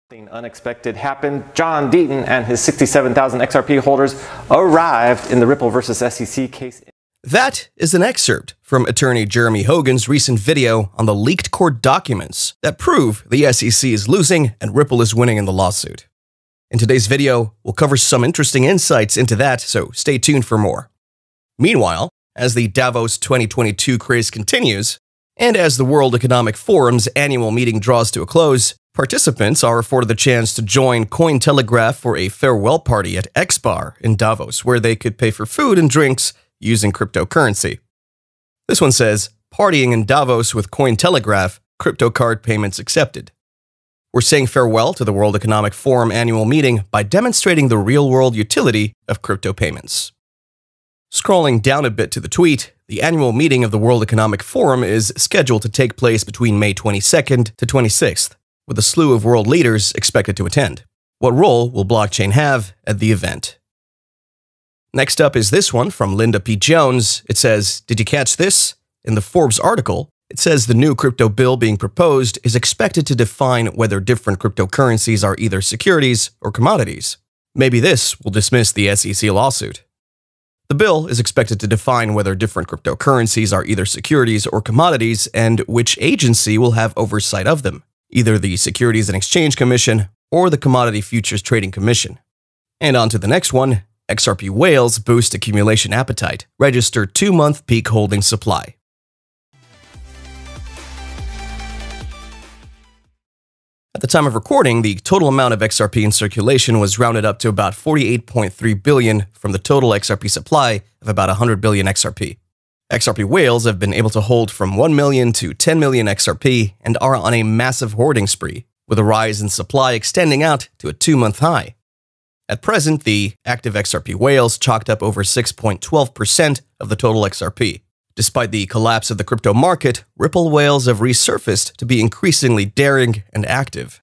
Something unexpected happened. John Deaton and his 67,000 XRP holders arrived in the Ripple versus SEC case. That is an excerpt from attorney Jeremy Hogan's recent video on the leaked court documents that prove the SEC is losing and Ripple is winning in the lawsuit. In today's video, we'll cover some interesting insights into that, so stay tuned for more. Meanwhile, as the Davos 2022 craze continues, and as the World Economic Forum's annual meeting draws to a close, participants are afforded the chance to join Cointelegraph for a farewell party at X-Bar in Davos, where they could pay for food and drinks using cryptocurrency. This one says, partying in Davos with Cointelegraph, crypto card payments accepted. We're saying farewell to the World Economic Forum annual meeting by demonstrating the real-world utility of crypto payments. Scrolling down a bit to the tweet, the annual meeting of the World Economic Forum is scheduled to take place between May 22nd to 26th, with a slew of world leaders expected to attend. What role will blockchain have at the event? Next up is this one from Linda P. Jones. It says, "Did you catch this? In the Forbes article, it says the new crypto bill being proposed is expected to define whether different cryptocurrencies are either securities or commodities. Maybe this will dismiss the SEC lawsuit." The bill is expected to define whether different cryptocurrencies are either securities or commodities and which agency will have oversight of them, either the Securities and Exchange Commission or the Commodity Futures Trading Commission. And on to the next one. XRP whales boost accumulation appetite, register 2-month peak holding supply. At the time of recording, the total amount of XRP in circulation was rounded up to about 48.3 billion from the total XRP supply of about 100 billion XRP. XRP whales have been able to hold from 1 million to 10 million XRP and are on a massive hoarding spree, with a rise in supply extending out to a 2-month high. At present, the active XRP whales chalked up over 6.12% of the total XRP. Despite the collapse of the crypto market, Ripple whales have resurfaced to be increasingly daring and active.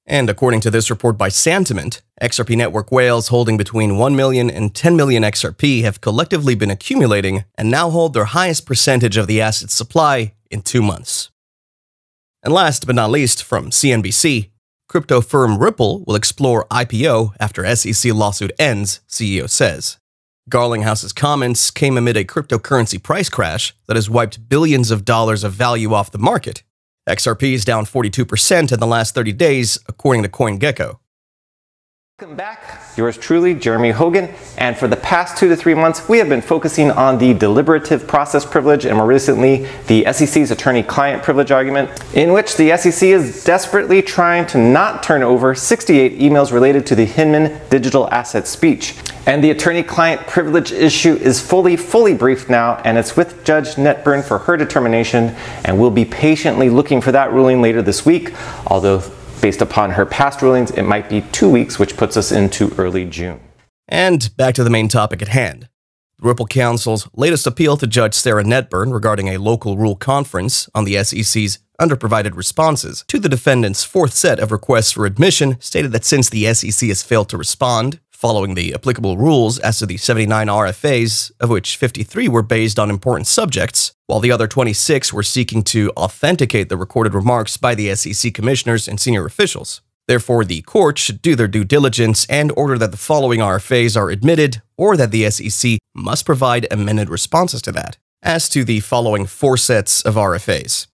And according to this report by Santiment, XRP network whales holding between 1 million and 10 million XRP have collectively been accumulating and now hold their highest percentage of the asset's supply in 2 months. And last but not least, from CNBC, crypto firm Ripple will explore IPO after SEC lawsuit ends, CEO says. Garlinghouse's comments came amid a cryptocurrency price crash that has wiped billions of dollars of value off the market. XRP is down 42% in the last 30 days, according to CoinGecko. Welcome back. Yours truly, Jeremy Hogan. And for the past 2 to 3 months, we have been focusing on the deliberative process privilege and more recently, the SEC's attorney-client privilege argument, in which the SEC is desperately trying to not turn over 68 emails related to the Hinman digital asset speech. And the attorney-client privilege issue is fully briefed now, and it's with Judge Netburn for her determination, and we'll be patiently looking for that ruling later this week, although based upon her past rulings, it might be 2 weeks, which puts us into early June. And back to the main topic at hand. The Ripple Council's latest appeal to Judge Sarah Netburn regarding a local rule conference on the SEC's underprovided responses to the defendant's 4th set of requests for admission stated that since the SEC has failed to respond, following the applicable rules as to the 79 RFAs, of which 53 were based on important subjects, while the other 26 were seeking to authenticate the recorded remarks by the SEC commissioners and senior officials. Therefore, the court should do their due diligence and order that the following RFAs are admitted, or that the SEC must provide amended responses to that. As to the following 4 sets of RFAs.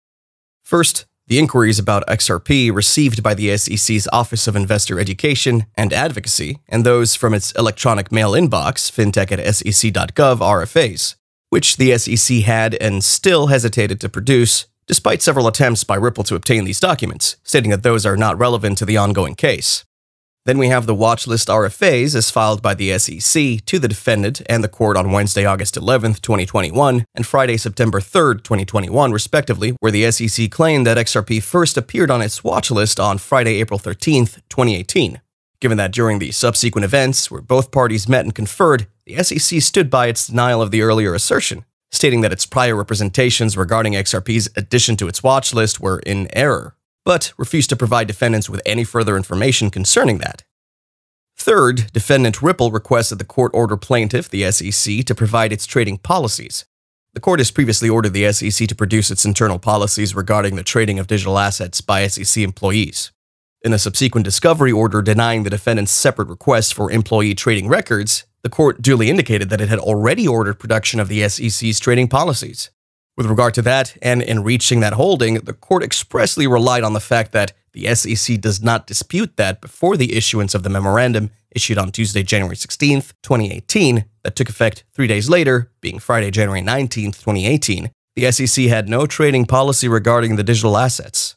First, the inquiries about XRP received by the SEC's Office of Investor Education and Advocacy and those from its electronic mail inbox, fintech@sec.gov RFAs, which the SEC had and still hesitated to produce, despite several attempts by Ripple to obtain these documents, stating that those are not relevant to the ongoing case. Then we have the watchlist RFAs as filed by the SEC to the defendant and the court on Wednesday, August 11th, 2021, and Friday, September 3rd, 2021, respectively, where the SEC claimed that XRP first appeared on its watchlist on Friday, April 13th, 2018. Given that during the subsequent events, where both parties met and conferred, the SEC stood by its denial of the earlier assertion, stating that its prior representations regarding XRP's addition to its watchlist were in error, but refused to provide defendants with any further information concerning that. Third, defendant Ripple requested the court order plaintiff, the SEC, to provide its trading policies. The court has previously ordered the SEC to produce its internal policies regarding the trading of digital assets by SEC employees. In a subsequent discovery order denying the defendant's separate request for employee trading records, the court duly indicated that it had already ordered production of the SEC's trading policies. With regard to that, and in reaching that holding, the court expressly relied on the fact that the SEC does not dispute that before the issuance of the memorandum issued on Tuesday, January 16, 2018, that took effect 3 days later, being Friday, January 19, 2018, the SEC had no trading policy regarding the digital assets.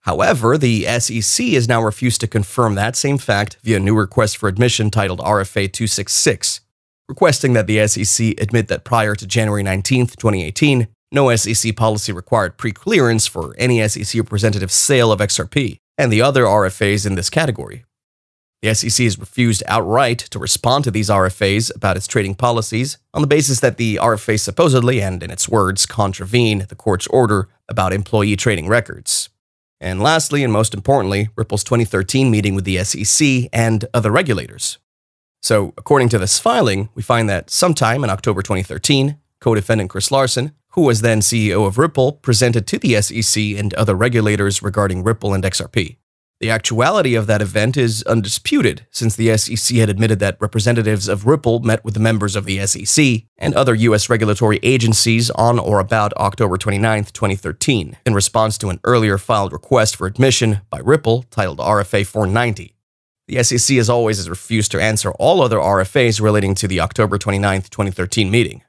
However, the SEC has now refused to confirm that same fact via a new request for admission titled RFA 266, requesting that the SEC admit that prior to January 19, 2018, no SEC policy required pre-clearance for any SEC representative's sale of XRP and the other RFAs in this category. The SEC has refused outright to respond to these RFAs about its trading policies on the basis that the RFAs supposedly, and in its words, contravene the court's order about employee trading records. And lastly, and most importantly, Ripple's 2013 meeting with the SEC and other regulators. So, according to this filing, we find that sometime in October 2013, co-defendant Chris Larsen, who was then CEO of Ripple, presented to the SEC and other regulators regarding Ripple and XRP. The actuality of that event is undisputed, since the SEC had admitted that representatives of Ripple met with the members of the SEC and other U.S. regulatory agencies on or about October 29, 2013, in response to an earlier filed request for admission by Ripple titled RFA 490. The SEC as always has refused to answer all other RFAs relating to the October 29, 2013 meeting.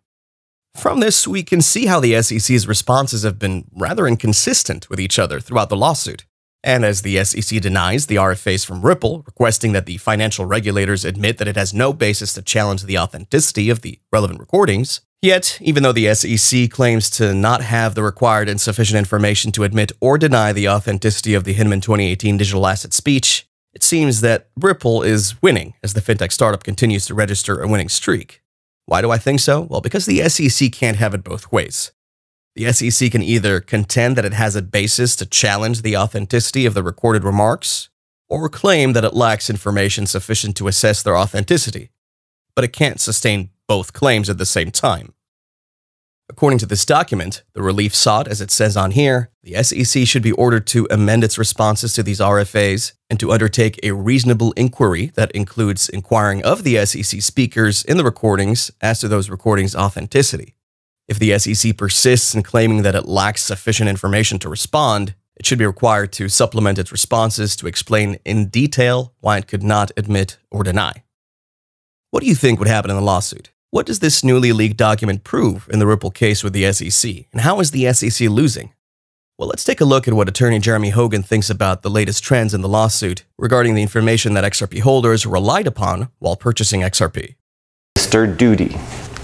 From this, we can see how the SEC's responses have been rather inconsistent with each other throughout the lawsuit. And as the SEC denies the RFAs from Ripple, requesting that the financial regulators admit that it has no basis to challenge the authenticity of the relevant recordings, yet, even though the SEC claims to not have the required and sufficient information to admit or deny the authenticity of the Hinman 2018 digital asset speech, it seems that Ripple is winning as the fintech startup continues to register a winning streak. Why do I think so? Well, because the SEC can't have it both ways. The SEC can either contend that it has a basis to challenge the authenticity of the recorded remarks, or claim that it lacks information sufficient to assess their authenticity, but it can't sustain both claims at the same time. According to this document, the relief sought, as it says on here, the SEC should be ordered to amend its responses to these RFAs and to undertake a reasonable inquiry that includes inquiring of the SEC speakers in the recordings as to those recordings' authenticity. If the SEC persists in claiming that it lacks sufficient information to respond, it should be required to supplement its responses to explain in detail why it could not admit or deny. What do you think would happen in the lawsuit? What does this newly leaked document prove in the Ripple case with the SEC, and how is the SEC losing? Well, let's take a look at what attorney Jeremy Hogan thinks about the latest trends in the lawsuit regarding the information that XRP holders relied upon while purchasing XRP. Mr. Duty.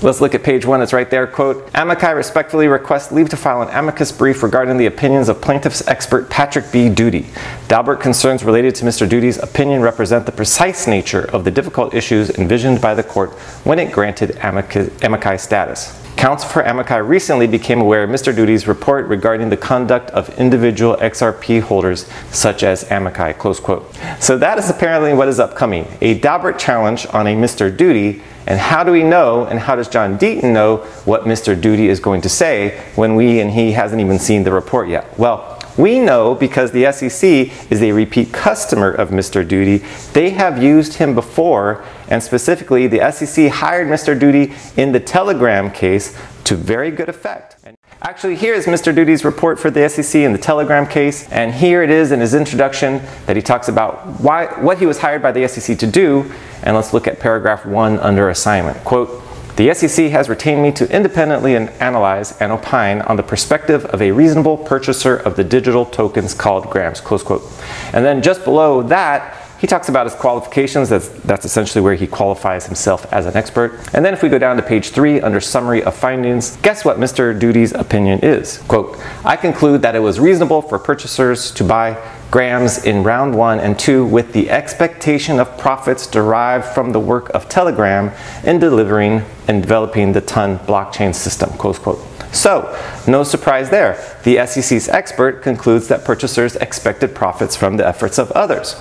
Let's look at page 1. It's right there. Quote, Amici respectfully request leave to file an amicus brief regarding the opinions of plaintiff's expert Patrick B. Duty. Daubert concerns related to Mr. Duty's opinion represent the precise nature of the difficult issues envisioned by the court when it granted amici status. Counsel for amici recently became aware of Mr. Duty's report regarding the conduct of individual XRP holders such as amici, close quote. So that is apparently what is upcoming, a Daubert challenge on a Mr. Duty. And how do we know, and how does John Deaton know what Mr. Duty is going to say when we and he hasn't even seen the report yet? Well, we know because the SEC is a repeat customer of Mr. Duty. They have used him before, and specifically the SEC hired Mr. Duty in the Telegram case to very good effect. Actually, here is Mr. Duty's report for the SEC in the Telegram case, and here it is in his introduction that he talks about what he was hired by the SEC to do, and let's look at paragraph 1 under assignment. Quote, the SEC has retained me to independently analyze and opine on the perspective of a reasonable purchaser of the digital tokens called grams, close quote. And then just below that, he talks about his qualifications. That's essentially where he qualifies himself as an expert. And then if we go down to page 3 under summary of findings, guess what Mr. Duty's opinion is? Quote, I conclude that it was reasonable for purchasers to buy grams in round 1 and 2 with the expectation of profits derived from the work of Telegram in delivering and developing the TON blockchain system, close quote. So, no surprise there. The SEC's expert concludes that purchasers expected profits from the efforts of others.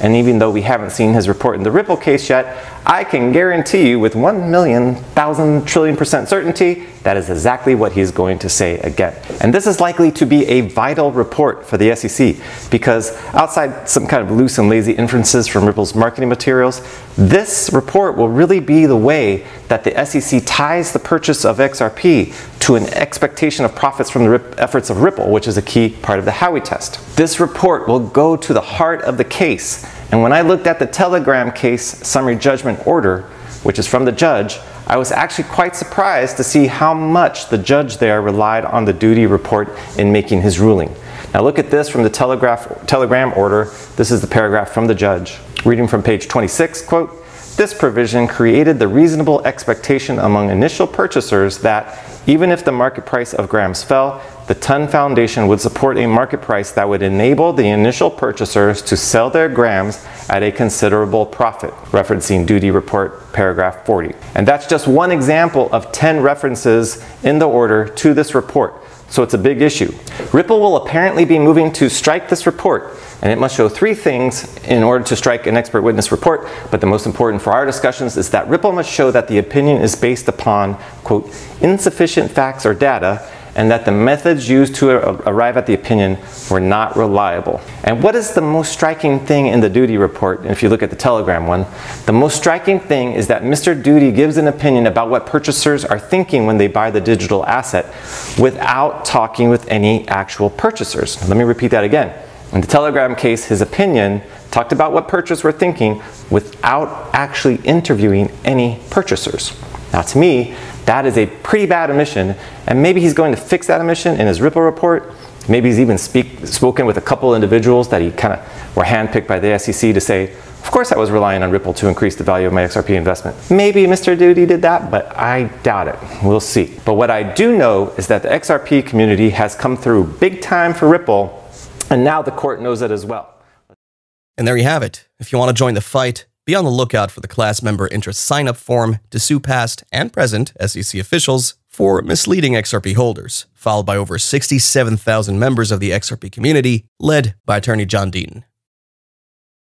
And even though we haven't seen his report in the Ripple case yet, I can guarantee you with 1,000,000,000,000,000% certainty that is exactly what he's going to say again. And this is likely to be a vital report for the SEC because outside some kind of loose and lazy inferences from Ripple's marketing materials, this report will really be the way that the SEC ties the purchase of XRP to an expectation of profits from the efforts of Ripple, which is a key part of the Howey test. This report will go to the heart of the case. And when I looked at the Telegram case summary judgment order, which is from the judge, I was actually quite surprised to see how much the judge there relied on the duty report in making his ruling. Now look at this from the Telegram order. This is the paragraph from the judge. Reading from page 26, quote, "This provision created the reasonable expectation among initial purchasers that even if the market price of grams fell, the Ton Foundation would support a market price that would enable the initial purchasers to sell their grams at a considerable profit," referencing duty report paragraph 40. And that's just one example of 10 references in the order to this report. So it's a big issue. Ripple will apparently be moving to strike this report, and it must show 3 things in order to strike an expert witness report, but the most important for our discussions is that Ripple must show that the opinion is based upon, quote, "insufficient facts or data," and that the methods used to arrive at the opinion were not reliable. And what is the most striking thing in the duty report? If you look at the Telegram one, the most striking thing is that Mr. Duty gives an opinion about what purchasers are thinking when they buy the digital asset without talking with any actual purchasers. Let me repeat that again. In the Telegram case, his opinion talked about what purchasers were thinking without actually interviewing any purchasers. Now to me, that is a pretty bad omission, and maybe he's going to fix that omission in his Ripple report. Maybe he's even spoken with a couple individuals that he kind of were handpicked by the SEC to say, of course I was relying on Ripple to increase the value of my XRP investment. Maybe Mr. Duty did that, but I doubt it. We'll see. But what I do know is that the XRP community has come through big time for Ripple, and now the court knows it as well. And there you have it. If you want to join the fight, be on the lookout for the class member interest sign-up form to sue past and present SEC officials for misleading XRP holders, followed by over 67,000 members of the XRP community, led by attorney John Deaton.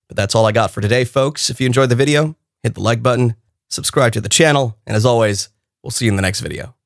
But that's all I got for today, folks. If you enjoyed the video, hit the like button, subscribe to the channel, and as always, we'll see you in the next video.